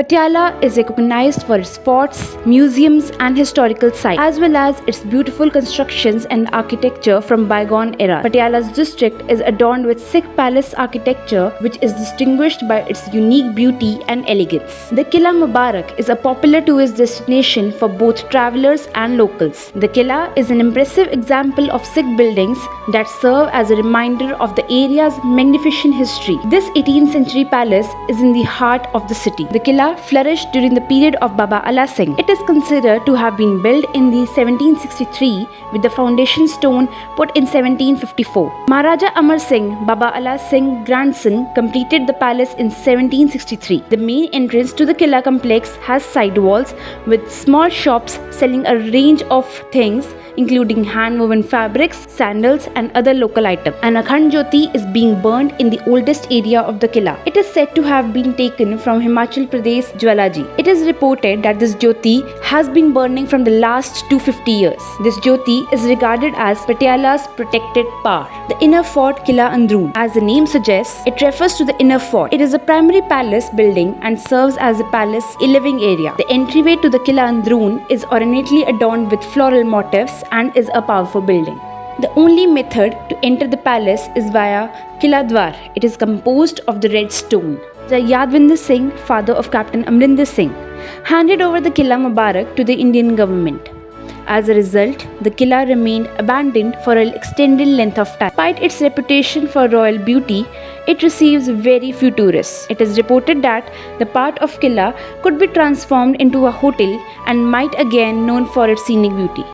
Patiala is recognized for its forts, museums, and historical sites, as well as its beautiful constructions and architecture from bygone eras. Patiala's district is adorned with Sikh palace architecture, which is distinguished by its unique beauty and elegance. The Qila Mubarak is a popular tourist destination for both travelers and locals. The Qila is an impressive example of Sikh buildings that serve as a reminder of the area's magnificent history. This 18th century palace is in the heart of the city. The Qila flourished during the period of Baba Ala Singh. It is considered to have been built in the 1763 with the foundation stone put in 1754. Maharaja Amar Singh, Baba Ala Singh's grandson, completed the palace in 1763. The main entrance to the Qila complex has side walls with small shops selling a range of things including hand-woven fabrics, sandals and other local items. An Akhand Jyoti is being burned in the oldest area of the Qila. It is said to have been taken from Himachal Pradesh Jwalaji. It is reported that this Jyoti has been burning from the last 250 years. This Jyoti is regarded as Patiala's protected power. The inner fort Qila Androon. As the name suggests, it refers to the inner fort. It is a primary palace building and serves as a palace living area. The entryway to the Qila Androon is ornately adorned with floral motifs and is a powerful building. The only method to enter the palace is via Qila Dwar. It is composed of the red stone. Yadvinder Singh, father of Captain Amrinder Singh, handed over the Qila Mubarak to the Indian government. As a result, the Qila remained abandoned for an extended length of time. Despite its reputation for royal beauty, it receives very few tourists. It is reported that the part of Qila could be transformed into a hotel and might again known for its scenic beauty.